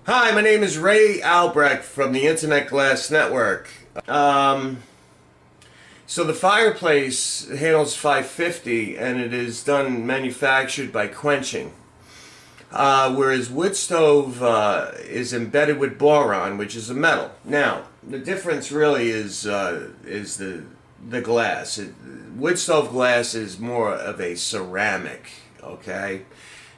Hi, my name is Ray Albrecht from the Internet Glass Network. So the fireplace handles 550 and it is manufactured by quenching. Whereas wood stove is embedded with boron, which is a metal. Now, the difference really is the glass. Wood stove glass is more of a ceramic, okay?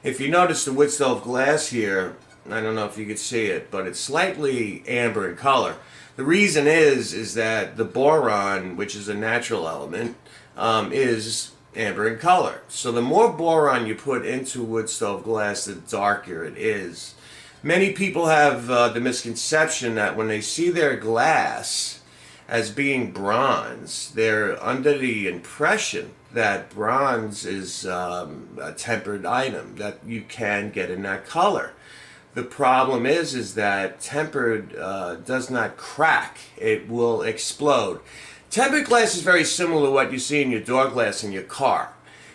If you notice the wood stove glass here, I don't know if you could see it, but it's slightly amber in color. The reason is that the boron, which is a natural element, is amber in color. So the more boron you put into wood stove glass, the darker it is. Many people have the misconception that when they see their glass as being bronze, they're under the impression that bronze is a tempered item that you can get in that color. The problem is that tempered does not crack. It will explode. Tempered glass is very similar to what you see in your door glass in your car.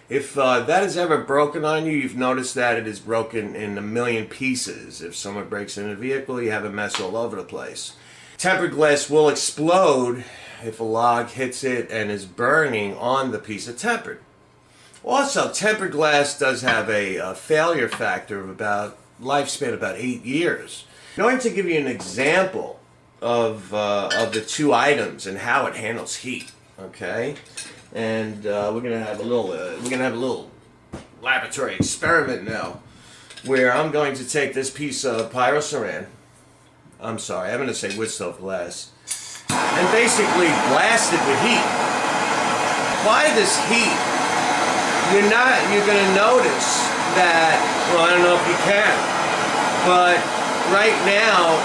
If that is ever broken on you, you've noticed that it is broken in a million pieces. If someone breaks in a vehicle, you have a mess all over the place. Tempered glass will explode if a log hits it and is burning on the piece of tempered. Also, tempered glass does have a failure factor of lifespan about 8 years. I'm going to give you an example of the two items and how it handles heat. Okay, and we're gonna have a little laboratory experiment now, where I'm going to take this piece of Pyroceram. I'm going to say wood stove glass, and basically blast it with heat. Apply this heat. You're going to notice that, well, I don't know if you can, but right now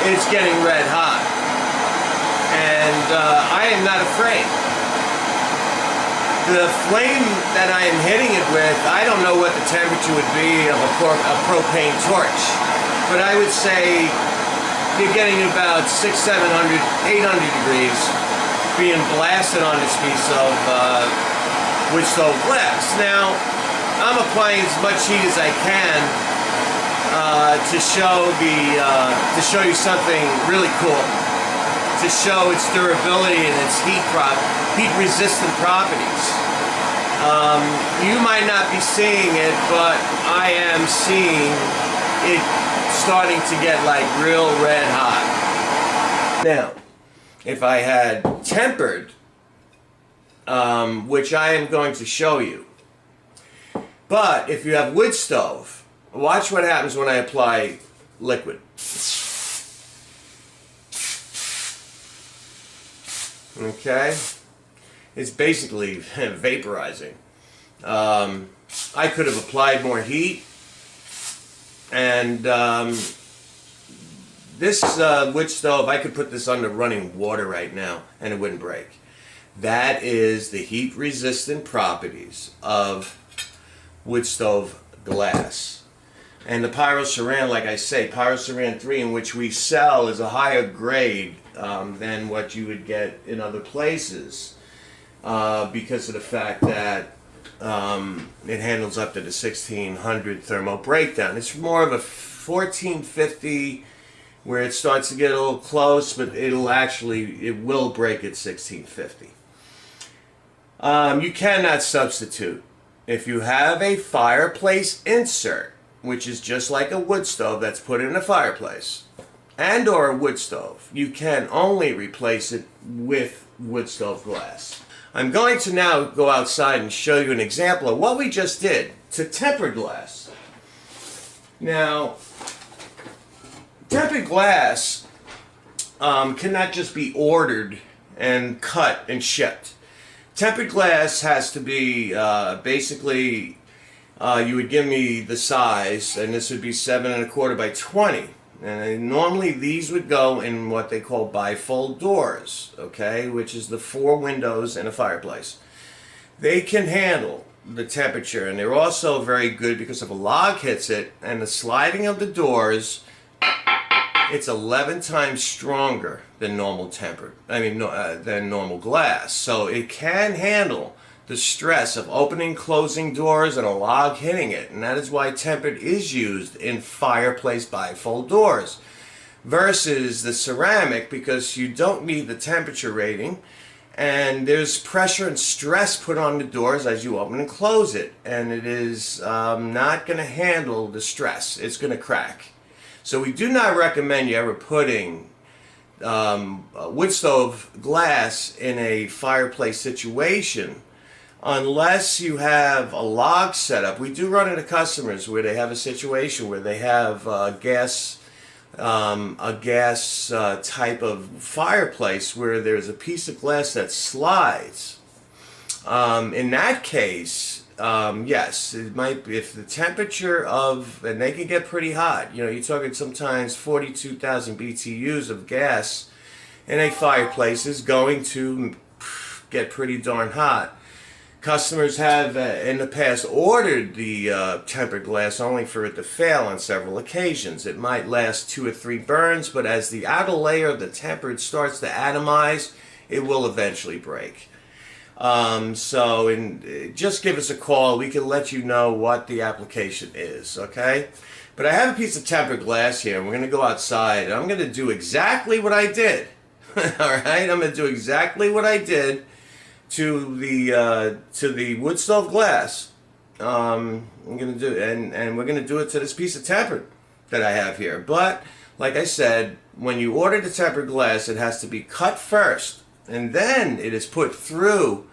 it's getting red hot, and I am not afraid. The flame that I am hitting it with, I don't know what the temperature would be of a propane torch, but I would say you're getting about 600, 700, 800 degrees being blasted on this piece of wood stove glass. Now, I'm applying as much heat as I can to show you something really cool, to show its durability and its heat-resistant properties. You might not be seeing it, but I am seeing it starting to get like real red hot. Now, if I had tempered, which I am going to show you, but if you have wood stove, watch what happens when I apply liquid. Okay? It's basically vaporizing. I could have applied more heat, and this wood stove, I could put this under running water right now and it wouldn't break. That is the heat-resistant properties of wood stove glass. And the Pyroceram, like I say, Pyroceram III, in which we sell, is a higher grade than what you would get in other places because of the fact that it handles up to the 1600 thermal breakdown. It's more of a 1450 where it starts to get a little close, but it will break at 1650. You cannot substitute. If you have a fireplace insert, which is just like a wood stove that's put in a fireplace, and or a wood stove, you can only replace it with wood stove glass. I'm going to now go outside and show you an example of what we just did to tempered glass. Now, tempered glass cannot just be ordered and cut and shipped. Tempered glass has to be basically, you would give me the size, and this would be 7 1/4 by 20. And normally these would go in what they call bifold doors, okay, which is the 4 windows in a fireplace. They can handle the temperature, and they're also very good because if a log hits it and the sliding of the doors, it's 11 times stronger than normal than normal glass. So it can handle the stress of opening, closing doors, and a log hitting it. And that is why tempered is used in fireplace bifold doors versus the ceramic, because you don't need the temperature rating, and there's pressure and stress put on the doors as you open and close it, and it is not going to handle the stress. It's going to crack. So we do not recommend you ever putting wood stove glass in a fireplace situation unless you have a log setup. We do run into customers where they have a situation where they have a gas type of fireplace where there's a piece of glass that slides. In that case, yes, it might be, if the temperature of, and they can get pretty hot, you know, you're talking sometimes 42,000 BTUs of gas in a fireplace is going to get pretty darn hot. Customers have in the past ordered the tempered glass only for it to fail on several occasions. It might last 2 or 3 burns, but as the outer layer of the tempered starts to atomize, it will eventually break. Just give us a call. We can let you know what the application is, okay? But I have a piece of tempered glass here, and we're going to go outside, and I'm going to do exactly what I did. All right? I'm going to do exactly what I did to the wood stove glass. I'm gonna do, and we're gonna do it to this piece of tempered that I have here. But like I said, when you order the tempered glass, it has to be cut first, and then it is put through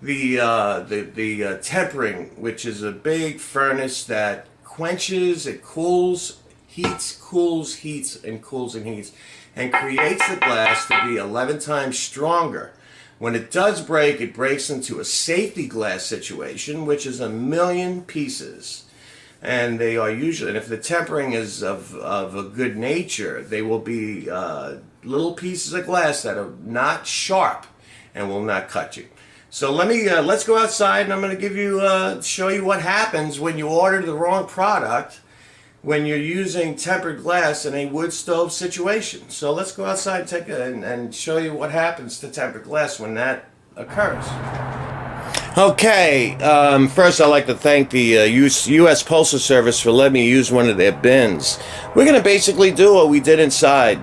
the tempering, which is a big furnace that quenches, it cools, heats, cools, heats, and cools and heats, and creates the glass to be 11 times stronger. When it does break, it breaks into a safety glass situation, which is 1,000,000 pieces. And they are usually, and if the tempering is of a good nature, they will be little pieces of glass that are not sharp and will not cut you. So let's go outside, and I'm going to give you, show you what happens when you order the wrong product when you're using tempered glass in a wood stove situation. So let's go outside and show you what happens to tempered glass when that occurs. Okay, first I'd like to thank the U.S. Postal Service for letting me use one of their bins. We're going to basically do what we did inside,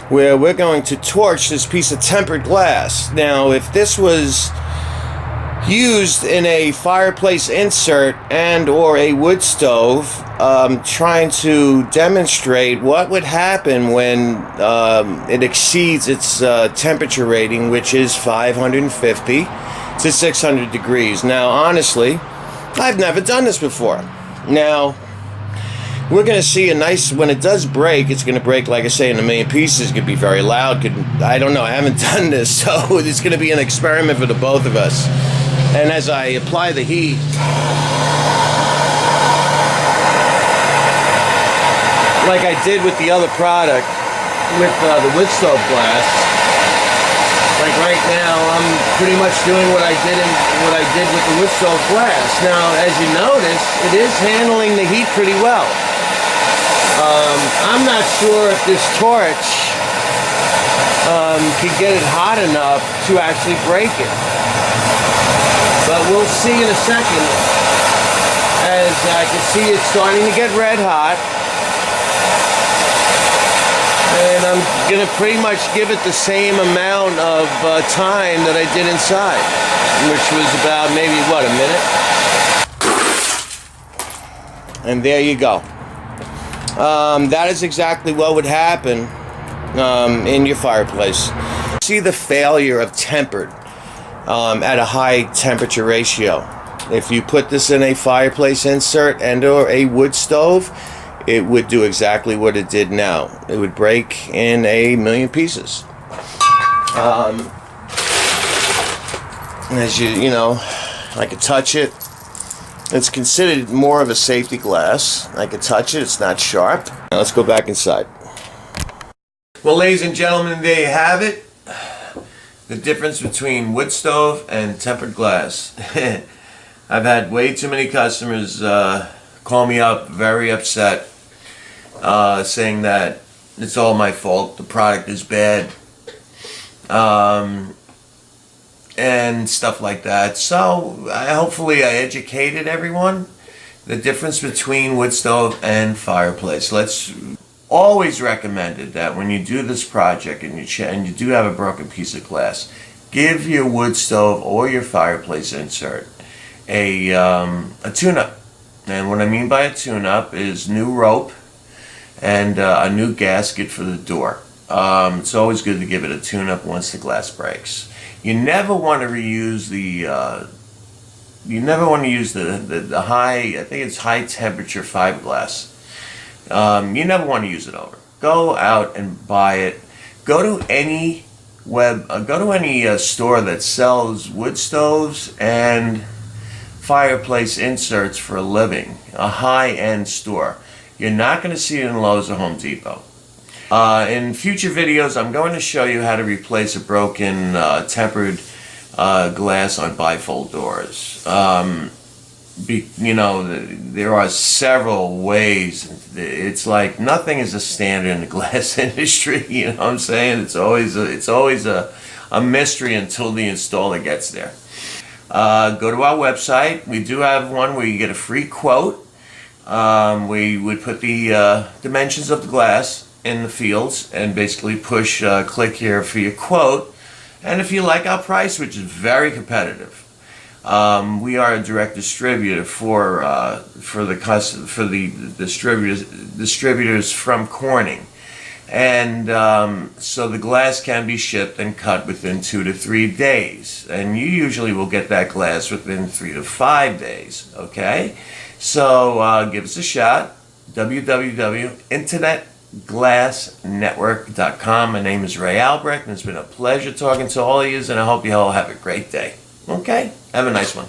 where we're going to torch this piece of tempered glass. Now, if this was used in a fireplace insert and or a wood stove, trying to demonstrate what would happen when it exceeds its temperature rating, which is 550 to 600 degrees. Now, honestly, I've never done this before. Now, we're going to see a nice, when it does break, it's going to break, like I say, in 1,000,000 pieces. It could be very loud. I don't know. I haven't done this, so it's going to be an experiment for the both of us. And as I apply the heat, like I did with the other product, with the wood stove glass, like right now, I'm pretty much doing what I did with the wood stove glass. Now, as you notice, it is handling the heat pretty well. I'm not sure if this torch can get it hot enough to actually break it. But we'll see in a second, as I can see it's starting to get red hot. And I'm going to pretty much give it the same amount of time that I did inside, which was about maybe, what, a minute? And there you go. That is exactly what would happen in your fireplace. See the failure of tempered at a high temperature ratio. If you put this in a fireplace insert and or a wood stove, it would do exactly what it did now. It would break in 1,000,000 pieces. As you know, I could touch it. It's considered more of a safety glass. I could touch it. It's not sharp. Now let's go back inside. Well, ladies and gentlemen, there you have it. The difference between wood stove and tempered glass. I've had way too many customers call me up very upset, saying that it's all my fault, the product is bad. and stuff like that. So hopefully I educated everyone the difference between wood stove and fireplace. Let's always recommended that when you do this project and you do have a broken piece of glass, give your wood stove or your fireplace insert a tune-up. And what I mean by a tune-up is new rope and a new gasket for the door. It's always good to give it a tune-up once the glass breaks. You never want to reuse the high, I think it's high temperature fiberglass. You never want to use it over. Go out and buy it. Go to any store that sells wood stoves and fireplace inserts for a living. A high-end store. You're not going to see it in Lowe's or Home Depot. In future videos, I'm going to show you how to replace a broken tempered glass on bifold doors. There are several ways. It's like nothing is a standard in the glass industry. You know what I'm saying? It's always a mystery until the installer gets there. Go to our website. We do have one where you get a free quote. We would put the dimensions of the glass in the fields and basically push click here for your quote. And if you like our price, which is very competitive, we are a direct distributor for the distributors from Corning, and so the glass can be shipped and cut within 2 to 3 days, and you usually will get that glass within 3 to 5 days. Okay, so give us a shot. www.internetglassnetwork.com. My name is Ray Albrecht, and it's been a pleasure talking to all of you, and I hope you all have a great day. Okay? Have a nice one.